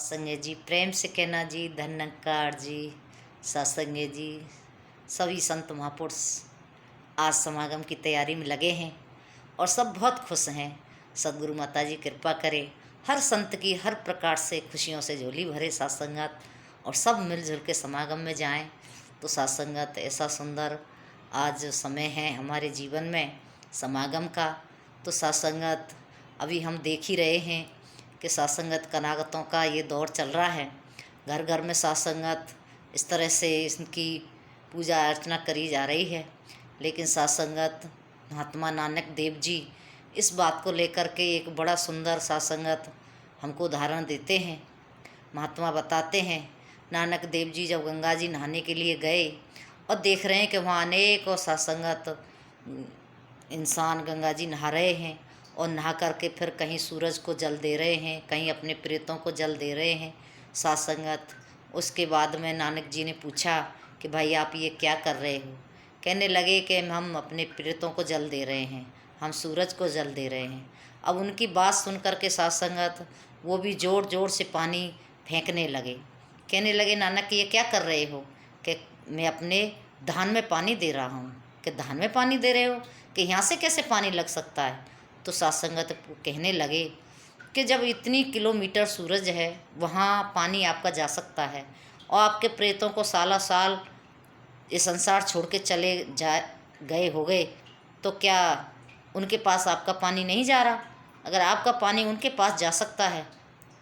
संगे जी प्रेम से कहना जी, धन्यकार जी, सत्संगे जी। सभी संत महापुरुष आज समागम की तैयारी में लगे हैं और सब बहुत खुश हैं। सदगुरु माता जी कृपा करे, हर संत की हर प्रकार से खुशियों से झोली भरे सत्संगत और सब मिलजुल के समागम में जाएं। तो सत्संगत ऐसा सुंदर आज समय है हमारे जीवन में समागम का। तो सत्संगत अभी हम देख ही रहे हैं कि सत्संगत कनागतों का ये दौर चल रहा है। घर घर में सत्संगत इस तरह से इनकी पूजा अर्चना करी जा रही है। लेकिन सत्संगत महात्मा नानक देव जी इस बात को लेकर के एक बड़ा सुंदर सत्संगत हमको उदाहरण देते हैं। महात्मा बताते हैं, नानक देव जी जब गंगा जी नहाने के लिए गए और देख रहे हैं कि वहाँ अनेक और सत्संगत इंसान गंगा जी नहा रहे हैं और नहा करके फिर कहीं सूरज को जल दे रहे हैं, कहीं अपने प्रेतों को जल दे रहे हैं सत्संगत। उसके बाद में नानक जी ने पूछा कि भाई आप ये क्या कर रहे हो? कहने लगे कि हम अपने प्रेतों को जल दे रहे हैं, हम सूरज को जल दे रहे हैं। अब उनकी बात सुन कर के सत्संगत वो भी ज़ोर ज़ोर से पानी फेंकने लगे। कहने लगे नानक ये क्या कर रहे हो? कि मैं अपने धान में पानी दे रहा हूँ। कि धान में पानी दे रहे हो? कि यहाँ से कैसे पानी लग सकता है? तो सत्संगत कहने लगे कि जब इतनी किलोमीटर सूरज है वहाँ पानी आपका जा सकता है और आपके प्रेतों को साला साल ये संसार छोड़ के चले गए हो गए, तो क्या उनके पास आपका पानी नहीं जा रहा? अगर आपका पानी उनके पास जा सकता है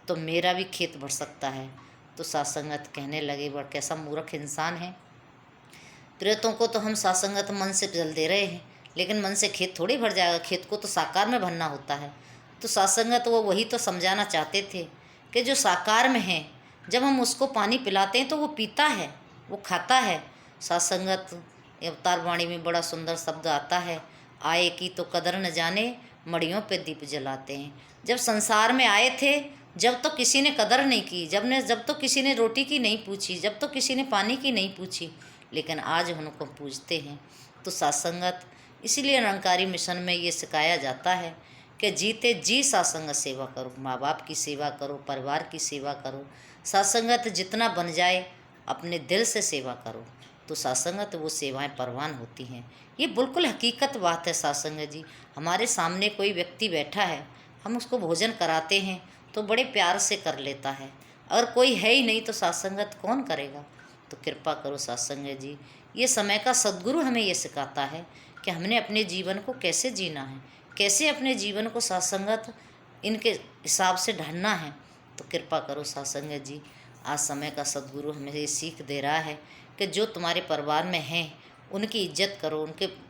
तो मेरा भी खेत भर सकता है। तो सत्संगत कहने लगे बड़ा कैसा मूर्ख इंसान है। प्रेतों को तो हम सत्संगत मन से जल दे रहे हैं, लेकिन मन से खेत थोड़ी भर जाएगा, खेत को तो साकार में भरना होता है। तो सत्संगत वो वही तो समझाना चाहते थे कि जो साकार में है जब हम उसको पानी पिलाते हैं तो वो पीता है, वो खाता है। सत्संगत अवतार वाणी में बड़ा सुंदर शब्द आता है, आए की तो कदर न जाने मड़ियों पे दीप जलाते हैं। जब संसार में आए थे जब तो किसी ने कदर नहीं की, जब तो किसी ने रोटी की नहीं पूछी, जब तो किसी ने पानी की नहीं पूछी, लेकिन आज उनको पूछते हैं। तो सत्संगत इसीलिए निरंकारी मिशन में ये सिखाया जाता है कि जीते जी सत्संग सेवा करो, माँ बाप की सेवा करो, परिवार की सेवा करो। सत्संगत जितना बन जाए अपने दिल से सेवा करो तो सत्संगत वो सेवाएं परवान होती हैं। ये बिल्कुल हकीकत बात है सत्संगत जी। हमारे सामने कोई व्यक्ति बैठा है, हम उसको भोजन कराते हैं तो बड़े प्यार से कर लेता है। अगर कोई है ही नहीं तो सत्संगत कौन करेगा? तो कृपा करो सत्संगत जी, ये समय का सद्गुरु हमें ये सिखाता है कि हमने अपने जीवन को कैसे जीना है, कैसे अपने जीवन को सत्संगत इनके हिसाब से ढालना है। तो कृपा करो सत्संगत जी, आज समय का सद्गुरु हमें ये सीख दे रहा है कि जो तुम्हारे परिवार में हैं उनकी इज्जत करो,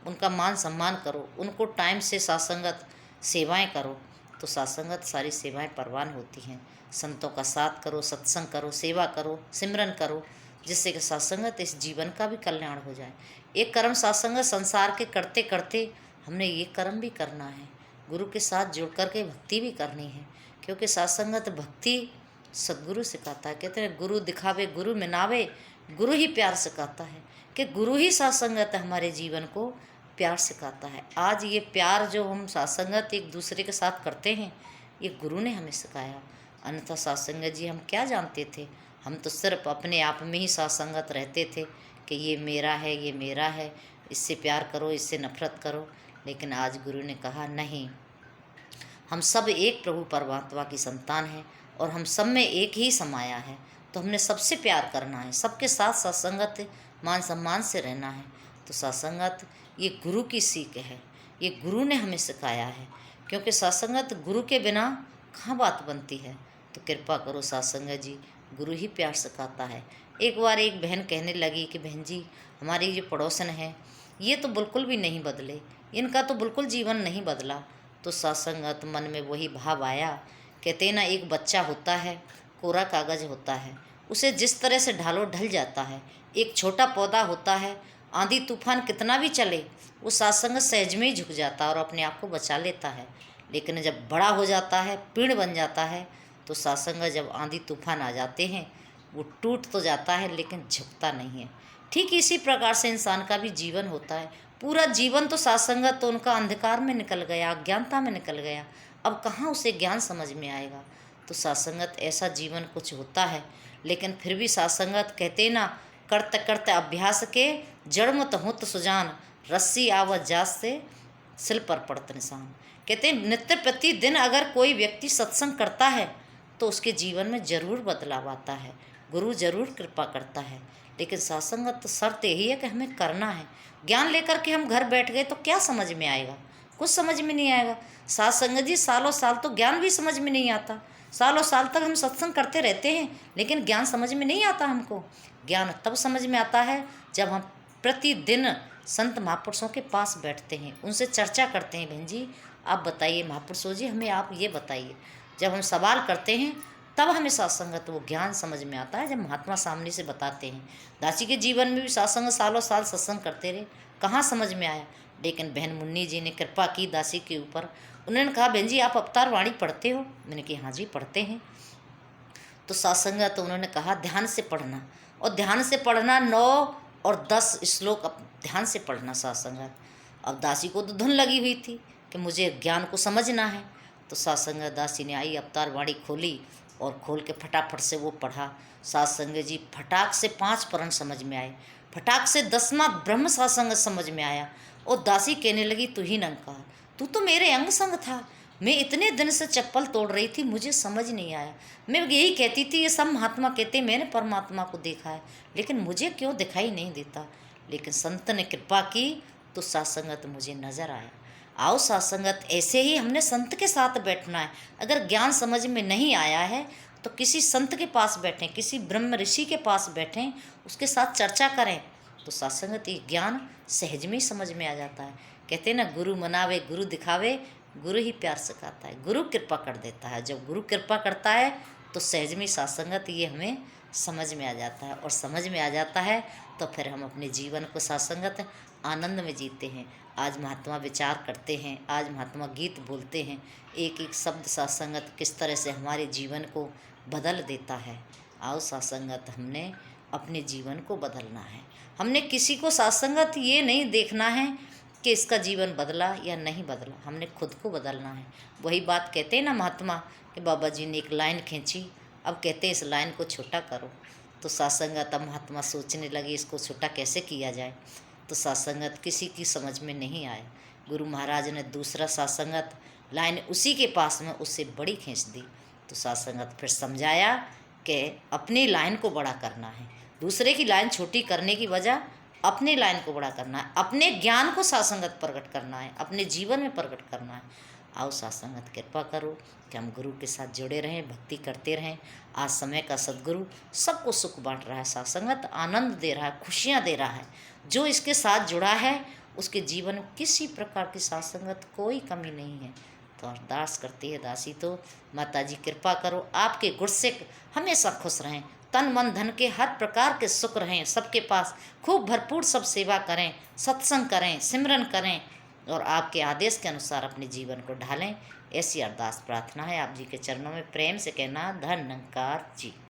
उनका मान सम्मान करो, उनको टाइम से सत्संगत सेवाएं करो तो सत्संगत सारी सेवाएं परवान होती हैं। संतों का साथ करो, सत्संग करो, सेवा करो, सिमरन करो, जिससे कि सत्संगत इस जीवन का भी कल्याण हो जाए। एक कर्म सत्संगत संसार के करते करते हमने ये कर्म भी करना है, गुरु के साथ जुड़ कर के भक्ति भी करनी है, क्योंकि सत्संगत भक्ति सद्गुरु सिखाता है। कहते हैं गुरु दिखावे गुरु मिलावे, गुरु ही प्यार सिखाता है कि गुरु ही सत्संगत हमारे जीवन को प्यार सिखाता है। आज ये प्यार जो हम सत्संगत एक दूसरे के साथ करते हैं ये गुरु ने हमें सिखाया। अन्यथा सत्संगत जी हम क्या जानते थे? हम तो सिर्फ अपने आप में ही सत्संगत रहते थे कि ये मेरा है, ये मेरा है, इससे प्यार करो, इससे नफरत करो। लेकिन आज गुरु ने कहा नहीं, हम सब एक प्रभु परमात्मा की संतान हैं और हम सब में एक ही समाया है। तो हमने सबसे प्यार करना है, सबके साथ सत्संगत मान सम्मान से रहना है। तो सत्संगत ये गुरु की सीख है, ये गुरु ने हमें सिखाया है, क्योंकि सत्संगत गुरु के बिना कहाँ बात बनती है। तो कृपा करो सत्संगत जी, गुरु ही प्यार सिखाता है। एक बार एक बहन कहने लगी कि बहन जी हमारी जो पड़ोसन है ये तो बिल्कुल भी नहीं बदले, इनका तो बिल्कुल जीवन नहीं बदला। तो सत्संगत मन में वही भाव आया। कहते ना एक बच्चा होता है, कोरा कागज़ होता है, उसे जिस तरह से ढालो ढल जाता है। एक छोटा पौधा होता है, आंधी तूफान कितना भी चले वो सत्संगत सहज में ही झुक जाता है और अपने आप को बचा लेता है। लेकिन जब बड़ा हो जाता है, पेड़ बन जाता है, तो सत्संगत जब आंधी तूफान आ जाते हैं वो टूट तो जाता है लेकिन झुकता नहीं है। ठीक इसी प्रकार से इंसान का भी जीवन होता है। पूरा जीवन तो सत्संगत तो उनका अंधकार में निकल गया, अज्ञानता में निकल गया। अब कहाँ उसे ज्ञान समझ में आएगा? तो सासंगत ऐसा जीवन कुछ होता है। लेकिन फिर भी सासंगत कहते ना, करते करते अभ्यास के जड़ मत होत सुजान, रस्सी आवत जास से सिल पर पड़त निशान। कहते हैं नित्य प्रतिदिन अगर कोई व्यक्ति सत्संग करता है तो उसके जीवन में जरूर बदलाव आता है, गुरु जरूर कृपा करता है। लेकिन सत्संगत तो शर्त यही है कि हमें करना है। ज्ञान लेकर के हम घर बैठ गए तो क्या समझ में आएगा? कुछ समझ में नहीं आएगा। सत्संग जी सालों साल तो ज्ञान भी समझ में नहीं आता। सालों साल तक हम सत्संग करते रहते हैं लेकिन ज्ञान समझ में नहीं आता हमको। ज्ञान तब समझ में आता है जब हम प्रतिदिन संत महापुरुषों के पास बैठते हैं, उनसे चर्चा करते हैं। बहन जी आप बताइए महापुरुषों जी, हमें आप ये बताइए। जब हम सवाल करते हैं तब हमें सत्संगत वो ज्ञान समझ में आता है, जब महात्मा सामने से बताते हैं। दासी के जीवन में भी सत्संग सालों साल सत्संग करते रहे, कहाँ समझ में आया। लेकिन बहन मुन्नी जी ने कृपा की दासी के ऊपर। उन्होंने कहा बहन जी आप अवतार वाणी पढ़ते हो? मैंने कहा हाँ जी पढ़ते हैं। तो सत्संगत तो उन्होंने कहा ध्यान से पढ़ना, और ध्यान से पढ़ना 9 और 10 श्लोक ध्यान से पढ़ना सत्संगत। अब दासी को तो धुन लगी हुई थी कि मुझे ज्ञान को समझना है। तो सत्संगत दासी ने आई अवतार वाणी खोली और खोल के फटाफट से वो पढ़ा। सत्संग जी फटाक से 5 परण समझ में आए, फटाक से 10वां ब्रह्म सत्संग समझ में आया। और दासी कहने लगी तू ही नंकार, तू तो मेरे अंग संग था, मैं इतने दिन से चप्पल तोड़ रही थी, मुझे समझ नहीं आया। मैं यही कहती थी ये सब महात्मा कहते मैंने परमात्मा को देखा है, लेकिन मुझे क्यों दिखाई नहीं देता। लेकिन संत ने कृपा की तो सत्संगत मुझे नज़र आया। आओ सत्संगत ऐसे ही हमने संत के साथ बैठना है। अगर ज्ञान समझ में नहीं आया है तो किसी संत के पास बैठें, किसी ब्रह्म ऋषि के पास बैठें, उसके साथ चर्चा करें तो सत्संगत ये ज्ञान सहज में ही समझ में आ जाता है। कहते हैं ना गुरु मनावे गुरु दिखावे, गुरु ही प्यार सिखाता है, गुरु कृपा कर देता है। जब गुरु कृपा करता है तो सहज में सत्संगत ये हमें समझ में आ जाता है, और समझ में आ जाता है तो फिर हम अपने जीवन को सत्संगत आनंद में जीते हैं। आज महात्मा विचार करते हैं, आज महात्मा गीत बोलते हैं, एक एक शब्द सत्संगत किस तरह से हमारे जीवन को बदल देता है। आओ सत्संगत हमने अपने जीवन को बदलना है। हमने किसी को सत्संगत ये नहीं देखना है कि इसका जीवन बदला या नहीं बदला, हमने खुद को बदलना है। वही बात कहते हैं ना महात्मा कि बाबा जी ने एक लाइन खींची, अब कहते हैं इस लाइन को छोटा करो। तो सत्संगत अब महात्मा सोचने लगे इसको छोटा कैसे किया जाए। तो सत्संगत किसी की समझ में नहीं आया। गुरु महाराज ने दूसरा सत्संगत लाइन उसी के पास में उससे बड़ी खींच दी। तो सत्संगत फिर समझाया कि अपनी लाइन को बड़ा करना है, दूसरे की लाइन छोटी करने की वजह अपनी लाइन को बड़ा करना है, अपने ज्ञान को सत्संगत प्रकट करना है, अपने जीवन में प्रकट करना है। आओ सत्संगत कृपा करो कि हम गुरु के साथ जुड़े रहें, भक्ति करते रहें। आज समय का सद्गुरु सबको सुख बांट रहा है, सत्संगत आनंद दे रहा है, खुशियाँ दे रहा है। जो इसके साथ जुड़ा है उसके जीवन में किसी प्रकार की सत्संगत कोई कमी नहीं है। तो अरदास करती है दासी तो माता जी कृपा करो आपके गुण से हमेशा खुश रहें, तन मन धन के हर प्रकार के सुख रहें सबके पास, खूब भरपूर सब सेवा करें, सत्संग करें, सिमरन करें और आपके आदेश के अनुसार अपने जीवन को ढालें। ऐसी अरदास प्रार्थना है आप जी के चरणों में। प्रेम से कहना धन्यकार जी।